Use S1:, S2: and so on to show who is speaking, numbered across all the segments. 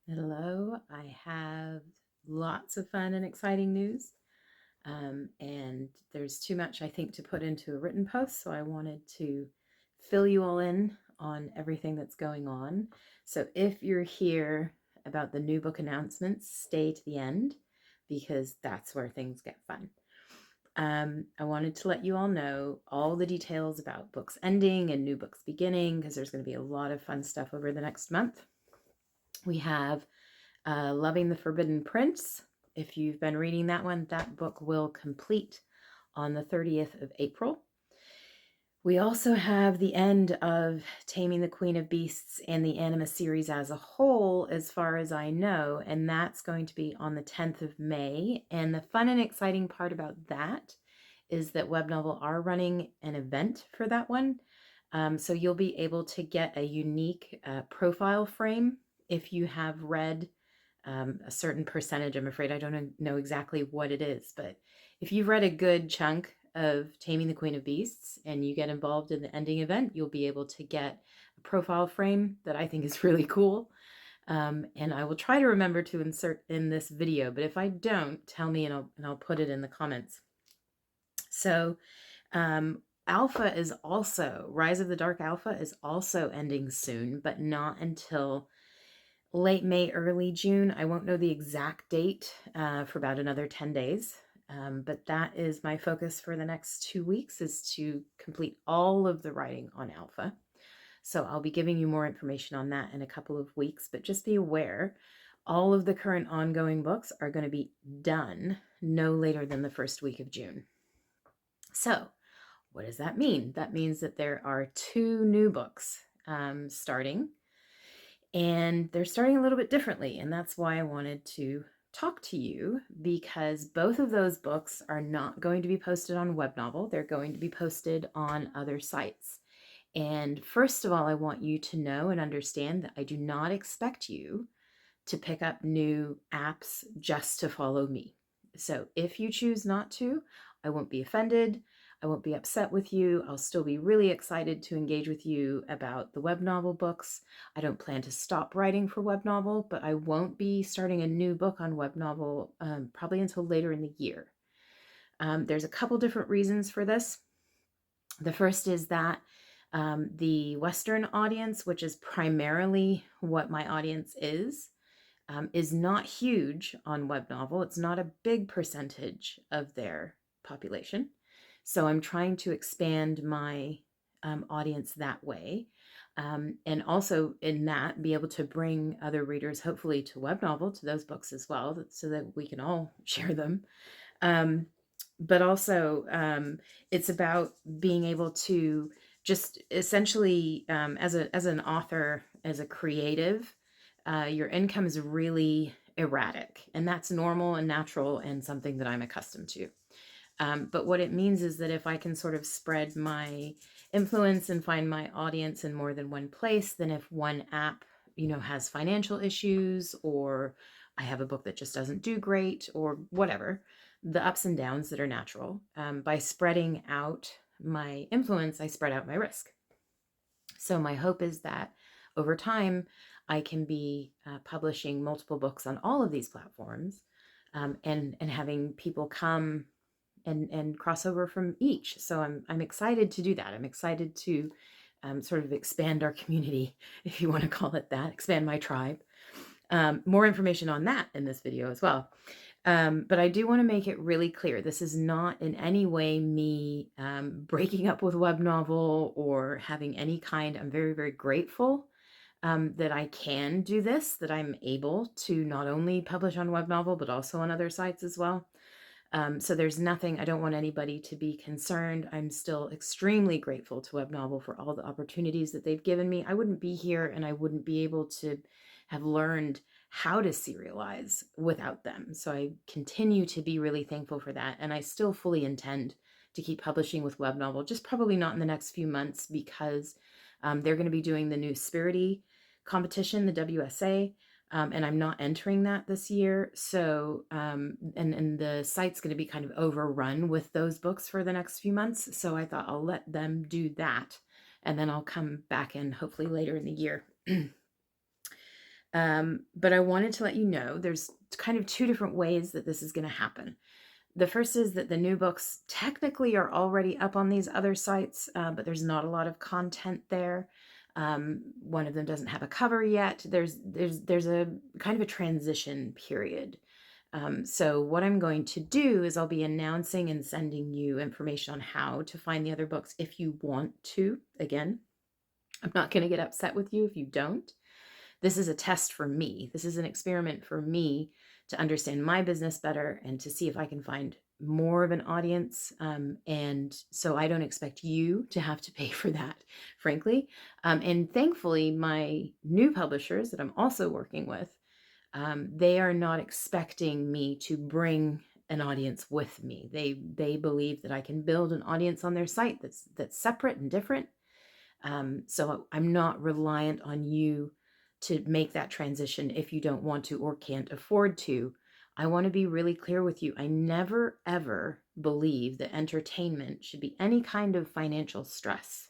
S1: Hello, I have lots of fun and exciting news. And there's too much, I think, to put into a written post. So I wanted to fill you all in on everything that's going on. So if you're here about the new book announcements, stay to the end because that's where things get fun. I wanted to let you all know all the details about books ending and new books beginning because there's going to be a lot of fun stuff over the next month. We have Loving the Forbidden Prince. If you've been reading that one, that book will complete on the 30th of April. We also have the end of Taming the Queen of Beasts and the Anima series as a whole, as far as I know, and that's going to be on the 10th of May. And the fun and exciting part about that is that Web Novel are running an event for that one. So you'll be able to get a unique profile frame if you have read a certain percentage. I'm afraid I don't know exactly what it is, but if you've read a good chunk of Taming the Queen of Beasts and you get involved in the ending event, you'll be able to get a profile frame that I think is really cool. And I will try to remember to insert in this video, but if I don't, tell me and I'll put it in the comments. So Alpha is also, Rise of the Dark Alpha is also ending soon, but not until late May, early June. I won't know the exact date for about another 10 days. But that is my focus for the next 2 weeks, is to complete all of the writing on Alpha. So I'll be giving you more information on that in a couple of weeks, but just be aware, all of the current ongoing books are going to be done no later than the first week of June. So what does that mean? That means that there are 2 new books starting, and they're starting a little bit differently, and that's why I wanted to talk to you, because both of those books are not going to be posted on Web Novel. They're going to be posted on other sites. And first of all, I want you to know and understand that I do not expect you to pick up new apps just to follow me. So if you choose not to, I won't be offended. I won't be upset with you. I'll still be really excited to engage with you about the Web Novel books. I don't plan to stop writing for Web Novel, but I won't be starting a new book on Web Novel probably until later in the year. There's a couple different reasons for this. The first is that the Western audience, which is primarily what my audience is not huge on Web Novel. It's not a big percentage of their population. So I'm trying to expand my audience that way. And also in that, be able to bring other readers, hopefully, to Web Novel, to those books as well, so that we can all share them. But also, it's about being able to just essentially, as an author, as a creative, your income is really erratic, and that's normal and natural and something that I'm accustomed to. But what it means is that if I can sort of spread my influence and find my audience in more than one place, then if one app, has financial issues, or I have a book that just doesn't do great, or whatever, the ups and downs that are natural, by spreading out my influence, I spread out my risk. So my hope is that over time, I can be publishing multiple books on all of these platforms, and having people come and cross over from each. So I'm excited to do that. I'm excited to sort of expand our community, if you want to call it that, expand my tribe. More information on that in this video as well. But I do want to make it really clear, this is not in any way me breaking up with Web Novel or having any kind. I'm very, very grateful that I can do this, that I'm able to not only publish on Web Novel, but also on other sites as well. So there's nothing, I don't want anybody to be concerned. I'm still extremely grateful to Web Novel for all the opportunities that they've given me. I wouldn't be here and I wouldn't be able to have learned how to serialize without them. So I continue to be really thankful for that. And I still fully intend to keep publishing with Web Novel, just probably not in the next few months, because they're going to be doing the new Spirity competition, the WSA. And I'm not entering that this year. So, and the site's going to be kind of overrun with those books for the next few months. So I thought I'll let them do that. And then I'll come back in hopefully later in the year. But I wanted to let you know there's kind of two different ways that this is going to happen. The first is that the new books technically are already up on these other sites, but there's not a lot of content there. One of them doesn't have a cover yet. There's a kind of a transition period. So what I'm going to do is I'll be announcing and sending you information on how to find the other books if you want to. Again, I'm not going to get upset with you if you don't. This is a test for me. This is an experiment for me to understand my business better and to see if I can find more of an audience. And so I don't expect you to have to pay for that, frankly. And thankfully, my new publishers that I'm also working with, they are not expecting me to bring an audience with me. They believe that I can build an audience on their site that's separate and different. So I'm not reliant on you to make that transition if you don't want to or can't afford to. I want to be really clear with you. I never, ever believe that entertainment should be any kind of financial stress.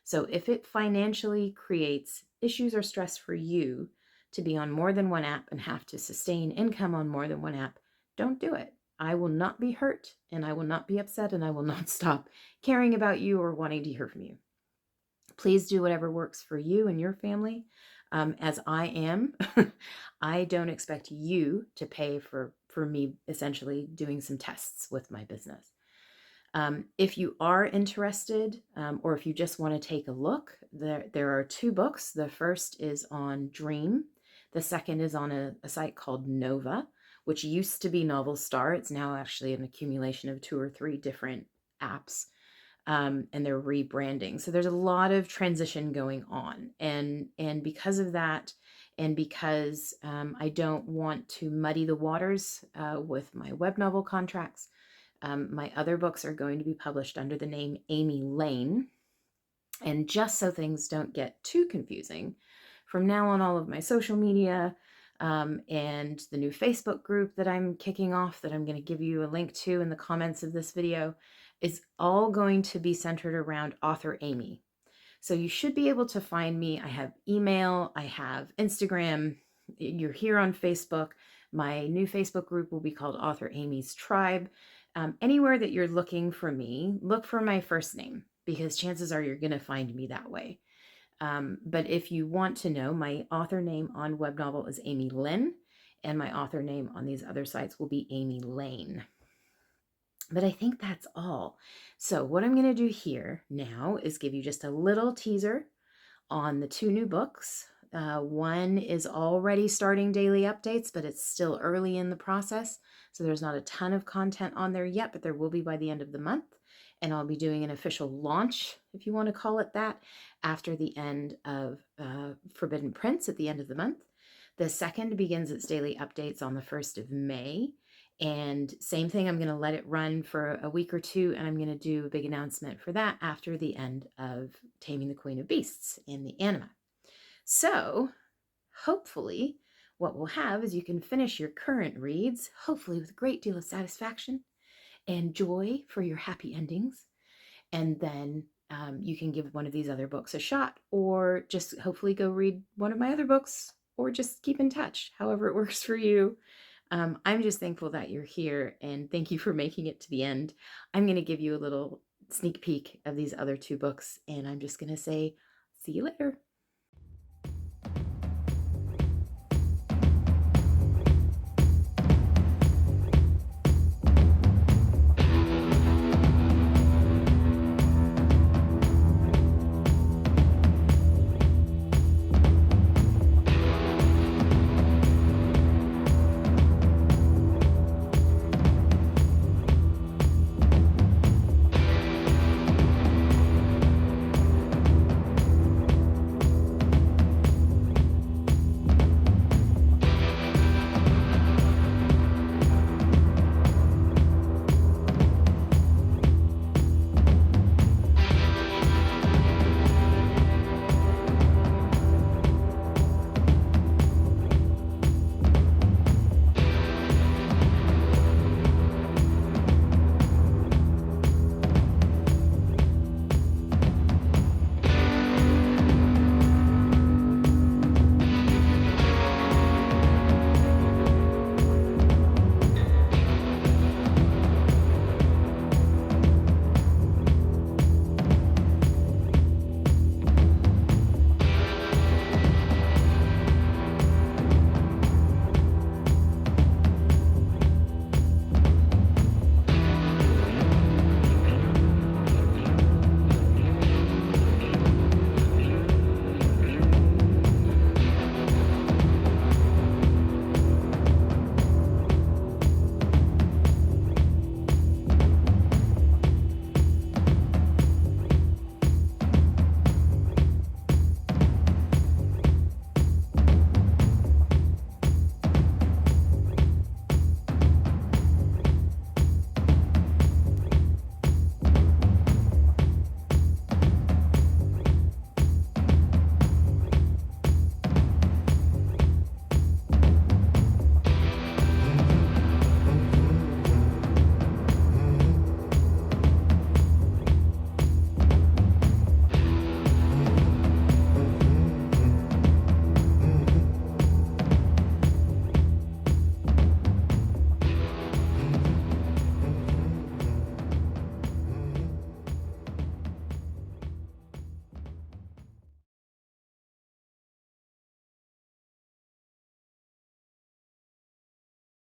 S1: So if it financially creates issues or stress for you to be on more than one app and have to sustain income on more than one app, don't do it. I will not be hurt and I will not be upset and I will not stop caring about you or wanting to hear from you. Please do whatever works for you and your family. As I am, I don't expect you to pay for me essentially doing some tests with my business. If you are interested, or if you just want to take a look, there are two books. The first is on Dream. The second is on a site called Nova, which used to be Novel Star. It's now actually an accumulation of 2 or 3 different apps. And they're rebranding. So there's a lot of transition going on. And because of that, and because I don't want to muddy the waters with my web novel contracts, my other books are going to be published under the name Amy Lane. And just so things don't get too confusing, from now on, all of my social media and the new Facebook group that I'm kicking off, that I'm going to give you a link to in the comments of this video, is all going to be centered around author Amy. So you should be able to find me. I have email, I have Instagram, you're here on Facebook. My new Facebook group will be called Author Amy's Tribe. Anywhere that you're looking for me, look for my first name, because chances are you're going to find me that way. But if you want to know, my author name on Web Novel is Amy Lynn, and my author name on these other sites will be Amy Lane. But I think that's all. So what I'm going to do here now is give you just a little teaser on the 2 new books. One is already starting daily updates, but it's still early in the process. So there's not a ton of content on there yet, but there will be by the end of the month. And I'll be doing an official launch, if you want to call it that, after the end of Forbidden Prince at the end of the month. The second begins its daily updates on the 1st of May. And same thing, I'm going to let it run for a week or 2, and I'm going to do a big announcement for that after the end of Taming the Queen of Beasts in the Anima. So hopefully what we'll have is you can finish your current reads, hopefully with a great deal of satisfaction and joy for your happy endings. And then you can give one of these other books a shot, or just hopefully go read one of my other books, or just keep in touch, however it works for you. I'm just thankful that you're here, and thank you for making it to the end. I'm going to give you a little sneak peek of these other 2 books, and I'm just going to say, see you later.